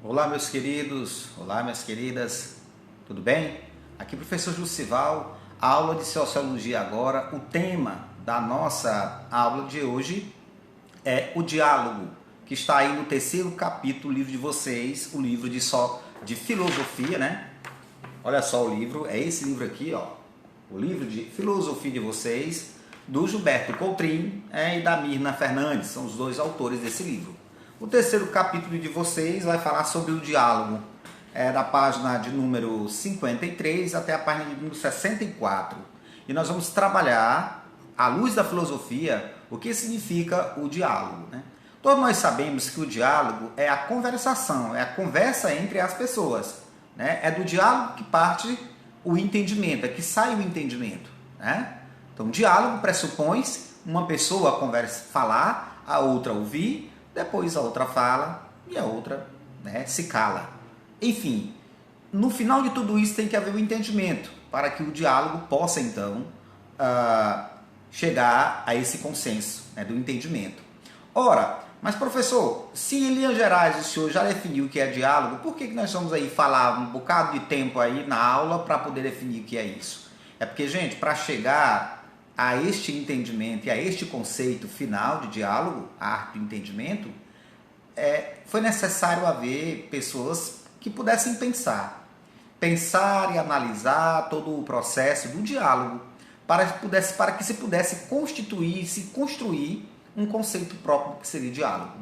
Olá, meus queridos, olá, minhas queridas, tudo bem? Aqui é o professor Jussival, aula de Sociologia agora. O tema da nossa aula de hoje é o diálogo, que está aí no terceiro capítulo do livro de vocês, o livro de filosofia, né? Olha só o livro, é esse livro aqui, ó, o livro de filosofia de vocês, do Gilberto Coutrin e da Mirna Fernandes, são os dois autores desse livro. O terceiro capítulo de vocês vai falar sobre o diálogo, da página de número 53 até a página de número 64. E nós vamos trabalhar, à luz da filosofia, o que significa o diálogo, né? Todos nós sabemos que o diálogo é a conversação, é a conversa entre as pessoas, né? É do diálogo que parte o entendimento, é que sai o entendimento, né? Então, o diálogo pressupõe uma pessoa falar, a outra ouvir, depois a outra fala e a outra, né, se cala. Enfim, no final de tudo isso tem que haver um entendimento para que o diálogo possa, então, chegar a esse consenso, né, do entendimento. Ora, mas professor, se em linhas gerais o senhor já definiu o que é diálogo, por que nós vamos aí falar um bocado de tempo aí na aula para poder definir o que é isso? É porque, gente, para chegar a este entendimento e a este conceito final de diálogo, a arte do entendimento, foi necessário haver pessoas que pudessem pensar e analisar todo o processo do diálogo para que se pudesse construir um conceito próprio que seria diálogo.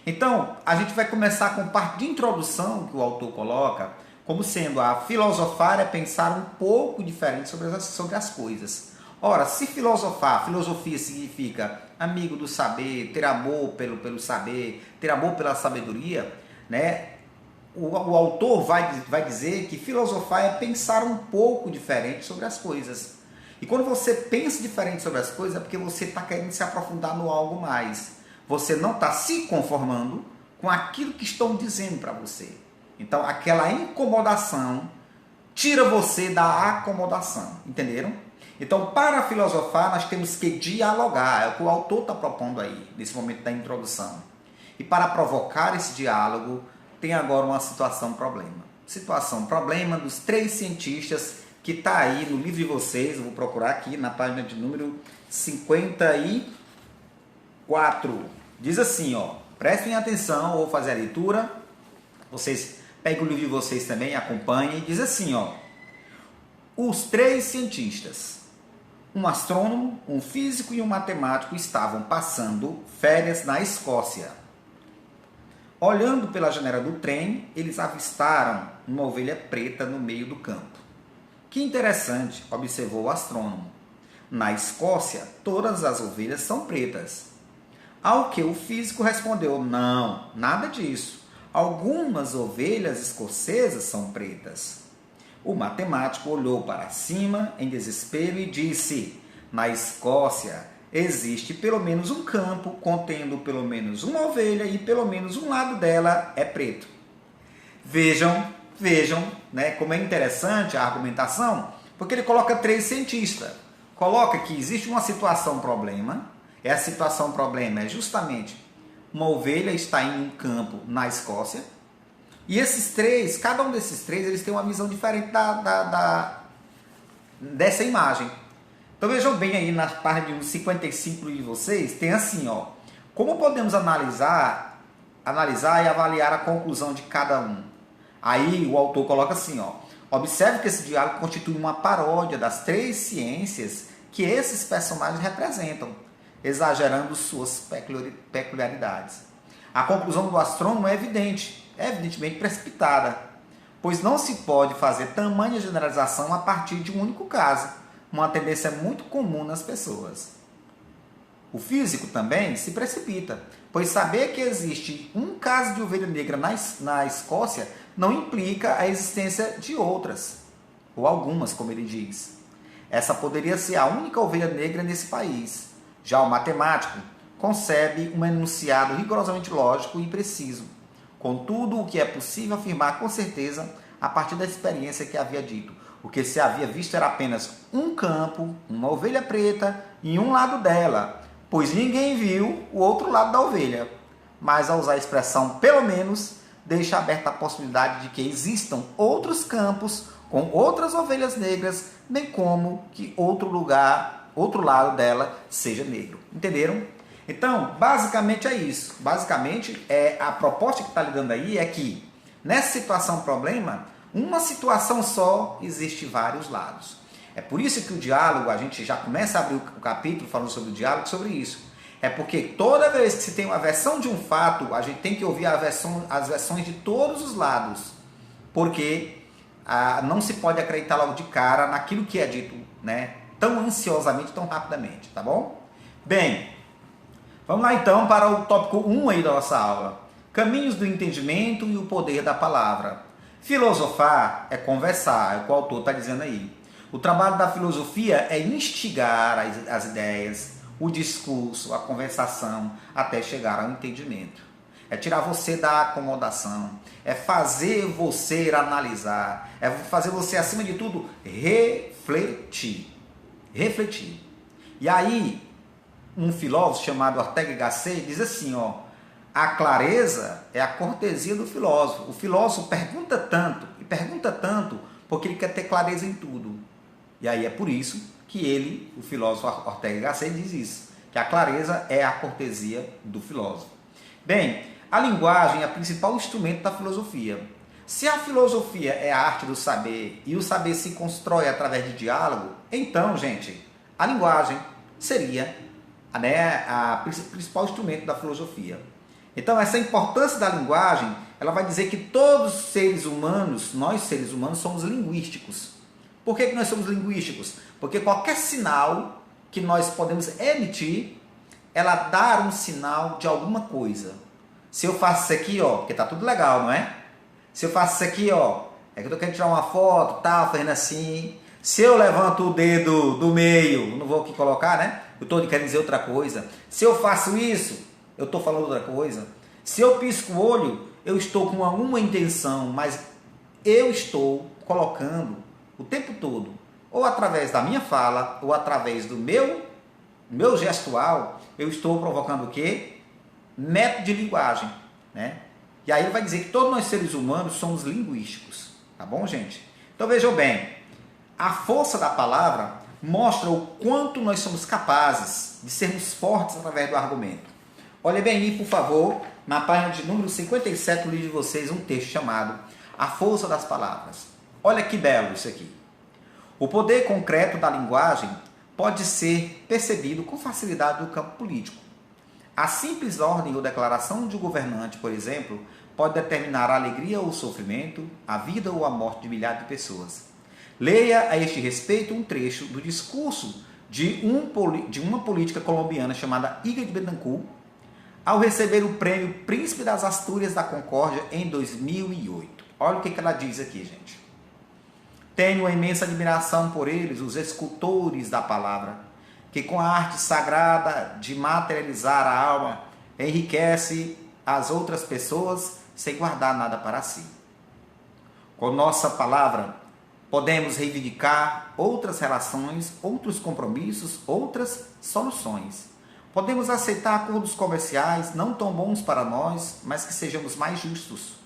Então, a gente vai começar com parte de introdução que o autor coloca, como sendo a filosofar é pensar um pouco diferente sobre as coisas. Ora, se filosofia significa amigo do saber, ter amor pelo saber, ter amor pela sabedoria, né? O autor vai dizer que filosofar é pensar um pouco diferente sobre as coisas. E quando você pensa diferente sobre as coisas, é porque você está querendo se aprofundar no algo mais. Você não está se conformando com aquilo que estão dizendo para você. Então, aquela incomodação tira você da acomodação. Entenderam? Então, para filosofar, nós temos que dialogar. É o que o autor está propondo aí, nesse momento da introdução. E para provocar esse diálogo, tem agora uma situação-problema. Situação-problema dos três cientistas que está aí no livro de vocês. Eu vou procurar aqui na página de número 54. Diz assim, ó, prestem atenção, vou fazer a leitura. Vocês peguem o livro de vocês também, acompanhem. Diz assim, ó, os três cientistas, um astrônomo, um físico e um matemático, estavam passando férias na Escócia. Olhando pela janela do trem, eles avistaram uma ovelha preta no meio do campo. Que interessante, observou o astrônomo. Na Escócia, todas as ovelhas são pretas. Ao que o físico respondeu, não, nada disso. Algumas ovelhas escocesas são pretas. O matemático olhou para cima em desespero e disse, na Escócia existe pelo menos um campo contendo pelo menos uma ovelha e pelo menos um lado dela é preto. Vejam, né, como é interessante a argumentação, porque ele coloca três cientistas. Coloca que existe uma situação-problema, e a situação-problema é justamente uma ovelha está em um campo na Escócia, e esses três, cada um desses três, eles têm uma visão diferente dessa imagem. Então vejam bem aí na página de 55 de vocês, tem assim, ó, como podemos analisar e avaliar a conclusão de cada um? Aí o autor coloca assim, ó, observe que esse diálogo constitui uma paródia das três ciências que esses personagens representam, exagerando suas peculiaridades. A conclusão do astrônomo é evidentemente precipitada, pois não se pode fazer tamanha generalização a partir de um único caso, uma tendência muito comum nas pessoas. O físico também se precipita, pois saber que existe um caso de ovelha negra na Escócia não implica a existência de outras, ou algumas, como ele diz. Essa poderia ser a única ovelha negra nesse país. Já o matemático concebe um enunciado rigorosamente lógico e preciso. Contudo, o que é possível afirmar com certeza a partir da experiência que havia dito. O que se havia visto era apenas um campo, uma ovelha preta em um lado dela, pois ninguém viu o outro lado da ovelha. Mas ao usar a expressão pelo menos, deixa aberta a possibilidade de que existam outros campos com outras ovelhas negras, bem como que outro lado dela seja negro. Entenderam? Então, basicamente é isso. Basicamente, a proposta que está lhe dando aí é que, nessa situação problema, uma situação só existe vários lados. É por isso que o diálogo, a gente já começa a abrir o capítulo falando sobre o diálogo, sobre isso. É porque toda vez que se tem uma versão de um fato, a gente tem que ouvir as versões de todos os lados. Porque não se pode acreditar logo de cara naquilo que é dito, né, tão ansiosamente, tão rapidamente, tá bom? Bem, vamos lá então para o tópico 1 aí da nossa aula. Caminhos do entendimento e o poder da palavra. Filosofar é conversar, é o que o autor está dizendo aí. O trabalho da filosofia é instigar as ideias, o discurso, a conversação, até chegar ao entendimento. É tirar você da acomodação, é fazer você analisar, é fazer você, acima de tudo, refletir. Refletir. E aí, um filósofo chamado Ortega y Gasset diz assim, ó, a clareza é a cortesia do filósofo. O filósofo pergunta tanto, porque ele quer ter clareza em tudo. E aí é por isso que ele, o filósofo Ortega y Gasset, diz isso, que a clareza é a cortesia do filósofo. Bem, a linguagem é o principal instrumento da filosofia. Se a filosofia é a arte do saber e o saber se constrói através de diálogo, então, gente, a linguagem seria, né, o principal instrumento da filosofia. Então, essa importância da linguagem, ela vai dizer que todos os seres humanos, nós seres humanos, somos linguísticos. Por que nós somos linguísticos? Porque qualquer sinal que nós podemos emitir, ela dá um sinal de alguma coisa. Se eu faço isso aqui, ó, porque tá tudo legal, não é? Se eu faço isso aqui, ó, é que eu tô querendo tirar uma foto, tal, fazendo assim. Se eu levanto o dedo do meio, não vou aqui colocar, né? Eu tô querendo dizer outra coisa. Se eu faço isso, eu estou falando outra coisa. Se eu pisco o olho, eu estou com uma intenção, mas eu estou colocando o tempo todo, ou através da minha fala, ou através do meu gestual, eu estou provocando o quê? Método de linguagem, né? E aí ele vai dizer que todos nós seres humanos somos linguísticos, tá bom, gente? Então vejam bem, a força da palavra mostra o quanto nós somos capazes de sermos fortes através do argumento. Olha bem aí, por favor, na página de número 57 do livro de vocês, um texto chamado A Força das Palavras. Olha que belo isso aqui. O poder concreto da linguagem pode ser percebido com facilidade no campo político. A simples ordem ou declaração de um governante, por exemplo, pode determinar a alegria ou o sofrimento, a vida ou a morte de milhares de pessoas. Leia a este respeito um trecho do discurso de uma política colombiana chamada Ingrid Betancourt, ao receber o prêmio Príncipe das Astúrias da Concórdia em 2008. Olha o que ela diz aqui, gente. Tenho uma imensa admiração por eles, os escultores da palavra, que com a arte sagrada de materializar a alma, enriquece as outras pessoas sem guardar nada para si. Com nossa palavra, podemos reivindicar outras relações, outros compromissos, outras soluções. Podemos aceitar acordos comerciais não tão bons para nós, mas que sejam mais justos.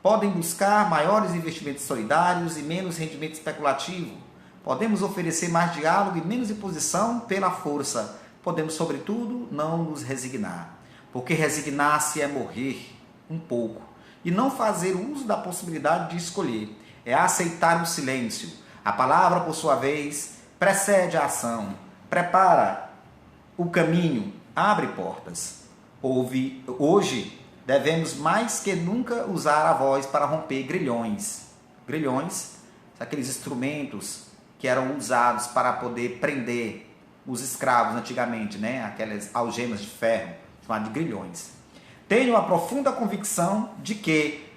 Podem buscar maiores investimentos solidários e menos rendimento especulativo. Podemos oferecer mais diálogo e menos imposição pela força. Podemos, sobretudo, não nos resignar. Porque resignar-se é morrer um pouco. E não fazer uso da possibilidade de escolher. É aceitar o silêncio. A palavra, por sua vez, precede a ação. Prepara o caminho, abre portas. Hoje, devemos mais que nunca usar a voz para romper grilhões. Grilhões, aqueles instrumentos que eram usados para poder prender os escravos antigamente, né? Aquelas algemas de ferro, chamadas de grilhões. Tenho a profunda convicção de que,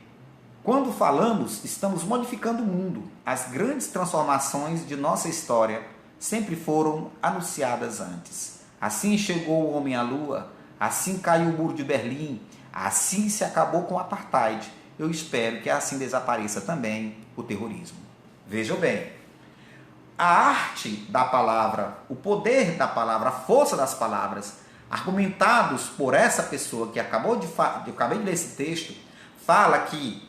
quando falamos, estamos modificando o mundo. As grandes transformações de nossa história sempre foram anunciadas antes. Assim chegou o homem à lua, assim caiu o muro de Berlim, assim se acabou com o apartheid. Eu espero que assim desapareça também o terrorismo. Vejam bem, a arte da palavra, o poder da palavra, a força das palavras, argumentados por essa pessoa que eu acabei de ler esse texto, fala que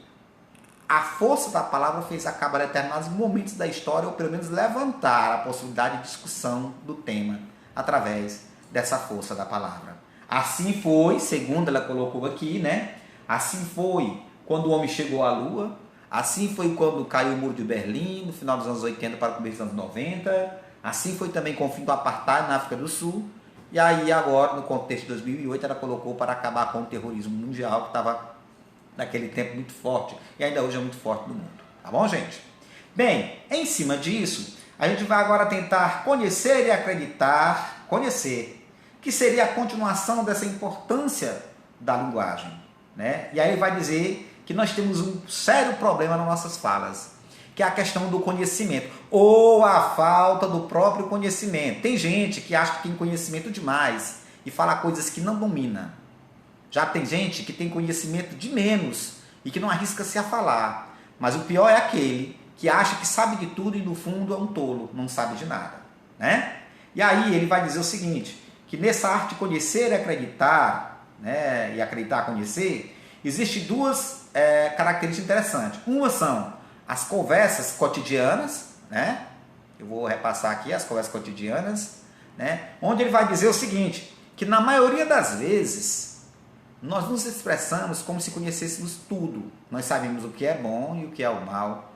a força da palavra fez acabar determinados momentos da história, ou pelo menos levantar a possibilidade de discussão do tema através dessa força da palavra. Assim foi, segundo ela colocou aqui, né? Assim foi quando o homem chegou à Lua, assim foi quando caiu o Muro de Berlim, no final dos anos 80 para o começo dos anos 90, assim foi também com o fim do apartheid na África do Sul, e aí agora, no contexto de 2008, ela colocou para acabar com o terrorismo mundial, que estava naquele tempo muito forte, e ainda hoje é muito forte no mundo. Tá bom, gente? Bem, em cima disso, a gente vai agora tentar conhecer e acreditar, conhecer, que seria a continuação dessa importância da linguagem, né? E aí vai dizer que nós temos um sério problema nas nossas falas, que é a questão do conhecimento, ou a falta do próprio conhecimento. Tem gente que acha que tem conhecimento demais e fala coisas que não domina. Já tem gente que tem conhecimento de menos e que não arrisca-se a falar. Mas o pior é aquele que acha que sabe de tudo e no fundo é um tolo, não sabe de nada, né? E aí ele vai dizer o seguinte, que nessa arte de conhecer e acreditar, né, e acreditar conhecer, existem duas características interessantes. Uma são as conversas cotidianas, né? Eu vou repassar aqui as conversas cotidianas, né? Onde ele vai dizer o seguinte, que na maioria das vezes nós nos expressamos como se conhecêssemos tudo. Nós sabemos o que é bom e o que é o mal,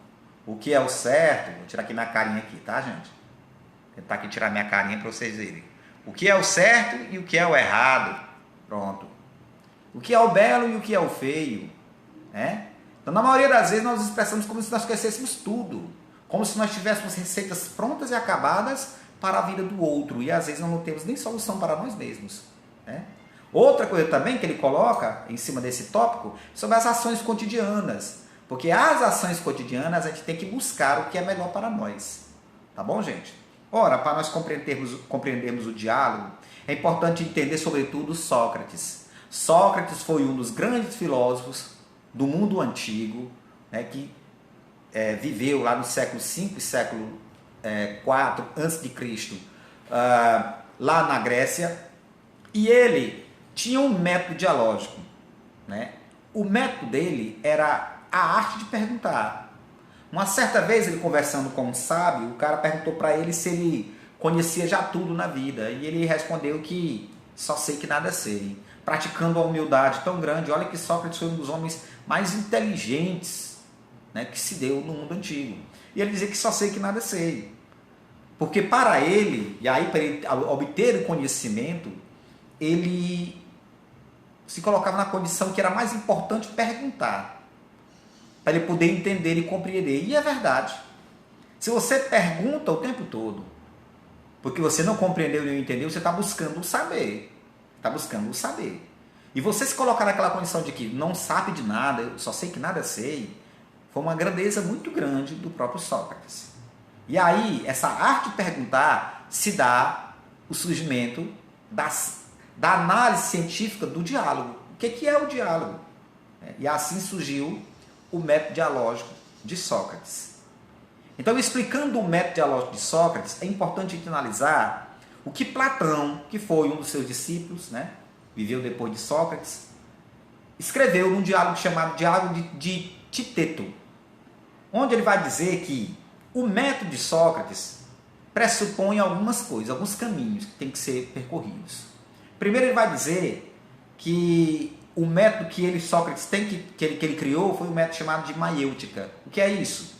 o que é o certo. Vou tirar aqui minha carinha aqui, tá, gente? Vou tentar aqui tirar minha carinha para vocês verem. O que é o certo e o que é o errado. Pronto. O que é o belo e o que é o feio, né? Então, na maioria das vezes, nós nos expressamos como se nós conhecêssemos tudo. Como se nós tivéssemos receitas prontas e acabadas para a vida do outro. E às vezes não temos nem solução para nós mesmos, né? Outra coisa também que ele coloca em cima desse tópico sobre as ações cotidianas. Porque as ações cotidianas a gente tem que buscar o que é melhor para nós. Tá bom, gente? Ora, para nós compreendermos o diálogo, é importante entender sobretudo Sócrates. Sócrates foi um dos grandes filósofos do mundo antigo, né, que viveu lá no século V e século IV a.C., lá na Grécia, e ele tinha um método dialógico, né? O método dele era a arte de perguntar. Uma certa vez, ele conversando com um sábio, o cara perguntou para ele se ele conhecia já tudo na vida, e ele respondeu que só sei que nada sei, praticando a humildade tão grande. Olha que Sócrates foi um dos homens mais inteligentes, né, que se deu no mundo antigo. E ele dizia que só sei que nada sei. Porque para ele, e aí para ele obter o conhecimento, ele se colocava na condição que era mais importante perguntar, para ele poder entender e compreender. E é verdade. Se você pergunta o tempo todo, porque você não compreendeu nem entendeu, você está buscando o saber. Está buscando o saber. E você se colocar naquela condição de que não sabe de nada, eu só sei que nada sei, foi uma grandeza muito grande do próprio Sócrates. E aí, essa arte de perguntar se dá o surgimento da análise científica do diálogo. O que é o diálogo? E assim surgiu o método dialógico de Sócrates. Então, explicando o método dialógico de Sócrates, é importante a gente analisar o que Platão, que foi um dos seus discípulos, né, viveu depois de Sócrates, escreveu num diálogo chamado Diálogo de Titeto, onde ele vai dizer que o método de Sócrates pressupõe algumas coisas, alguns caminhos que têm que ser percorridos. Primeiro, ele vai dizer que o método que Sócrates que ele criou foi o método chamado de maiêutica. O que é isso?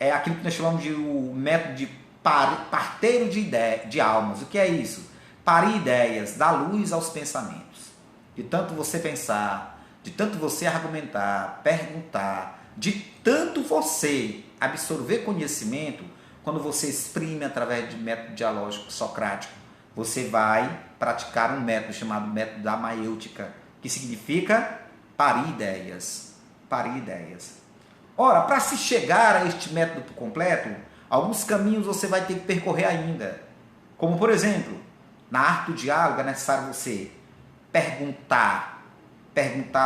É aquilo que nós chamamos de o método de parteiro de almas. O que é isso? Parir ideias, dar luz aos pensamentos. De tanto você pensar, de tanto você argumentar, perguntar, de tanto você absorver conhecimento, quando você exprime através de método dialógico socrático, você vai praticar um método chamado método da maiêutica, que significa parir ideias. Parir ideias. Ora, para se chegar a este método completo, alguns caminhos você vai ter que percorrer ainda. Como, por exemplo, na arte do diálogo é necessário você perguntar,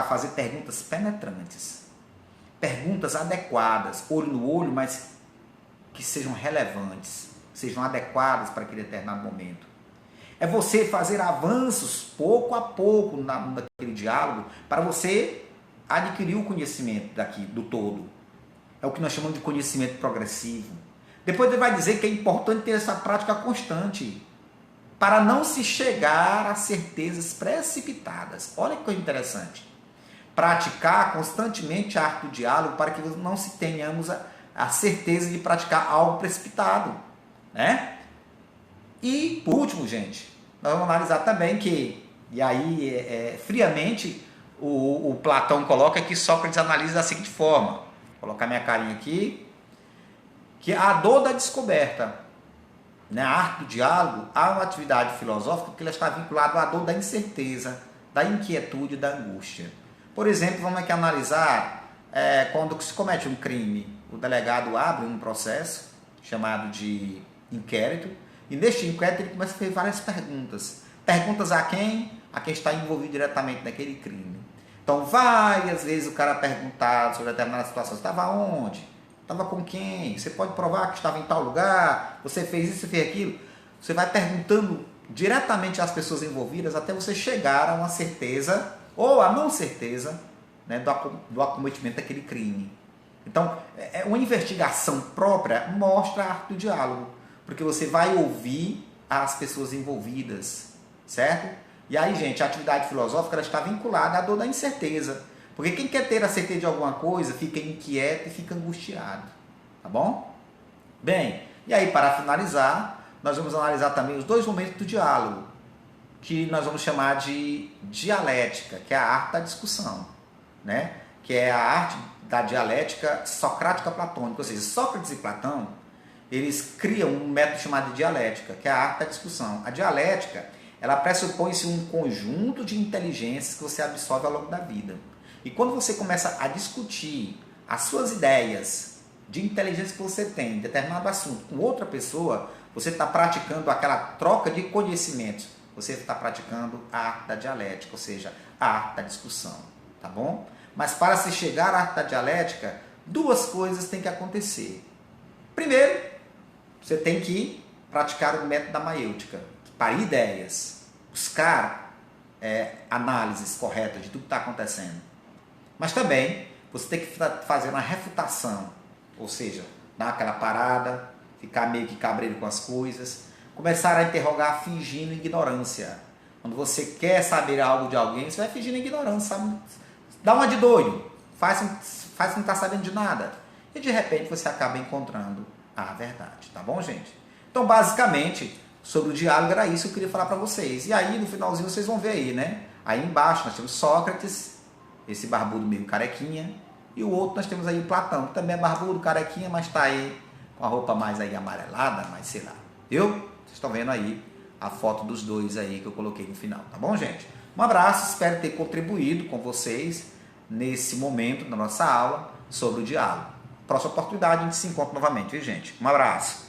fazer perguntas penetrantes, perguntas adequadas, olho no olho, mas que sejam relevantes, sejam adequadas para aquele determinado momento. É você fazer avanços pouco a pouco naquele diálogo para você adquirir o conhecimento daqui do todo. É o que nós chamamos de conhecimento progressivo. Depois ele vai dizer que é importante ter essa prática constante para não se chegar a certezas precipitadas. Olha que coisa interessante. Praticar constantemente a arte do diálogo para que não se tenhamos a certeza de praticar algo precipitado, né? E, por último, gente, nós vamos analisar também que, e aí, friamente, o Platão coloca que Sócrates analisa da seguinte forma. Vou colocar minha carinha aqui. Que a dor da descoberta, né, a arte do diálogo, há uma atividade filosófica que ela está vinculada à dor da incerteza, da inquietude, da angústia. Por exemplo, vamos aqui analisar quando se comete um crime, o delegado abre um processo chamado de inquérito, e neste inquérito ele começa a fazer várias perguntas. Perguntas a quem? A quem está envolvido diretamente naquele crime. Então, várias vezes o cara perguntado sobre determinada situação, você estava onde? Estava com quem? Você pode provar que estava em tal lugar? Você fez isso, você fez aquilo? Você vai perguntando diretamente às pessoas envolvidas até você chegar a uma certeza ou a não certeza, né, do acometimento daquele crime. Então, uma investigação própria mostra a arte do diálogo, porque você vai ouvir as pessoas envolvidas, certo? E aí, gente, a atividade filosófica ela está vinculada à dor da incerteza. Porque quem quer ter a certeza de alguma coisa fica inquieto e fica angustiado. Tá bom? Bem, e aí para finalizar, nós vamos analisar também os dois momentos do diálogo, que nós vamos chamar de dialética, que é a arte da discussão, né? Que é a arte da dialética socrática platônica. Ou seja, Sócrates e Platão, eles criam um método chamado de dialética, que é a arte da discussão. A dialética, ela pressupõe-se um conjunto de inteligências que você absorve ao longo da vida. E quando você começa a discutir as suas ideias de inteligência que você tem em determinado assunto com outra pessoa, você está praticando aquela troca de conhecimentos. Você está praticando a arte da dialética, ou seja, a arte da discussão. Tá bom? Mas para se chegar à arte da dialética, duas coisas têm que acontecer. Primeiro, você tem que praticar o método da maiêutica, para ideias, buscar análises corretas de tudo que está acontecendo. Mas também você tem que fazer uma refutação, ou seja, dar aquela parada, ficar meio que cabreiro com as coisas, começar a interrogar fingindo ignorância. Quando você quer saber algo de alguém, você vai fingindo ignorância, sabe? Dá uma de doido, faz que não está sabendo de nada. E de repente você acaba encontrando a verdade, tá bom, gente? Então, basicamente, sobre o diálogo era isso que eu queria falar para vocês. E aí, no finalzinho, vocês vão ver aí, né? Aí embaixo nós temos Sócrates, esse barbudo meio carequinha, e o outro nós temos aí o Platão, que também é barbudo, carequinha, mas está aí com a roupa mais aí amarelada, mas sei lá, viu? Vocês estão vendo aí a foto dos dois aí que eu coloquei no final, tá bom, gente? Um abraço, espero ter contribuído com vocês nesse momento da nossa aula sobre o diálogo. Próxima oportunidade a gente se encontra novamente, viu, gente? Um abraço.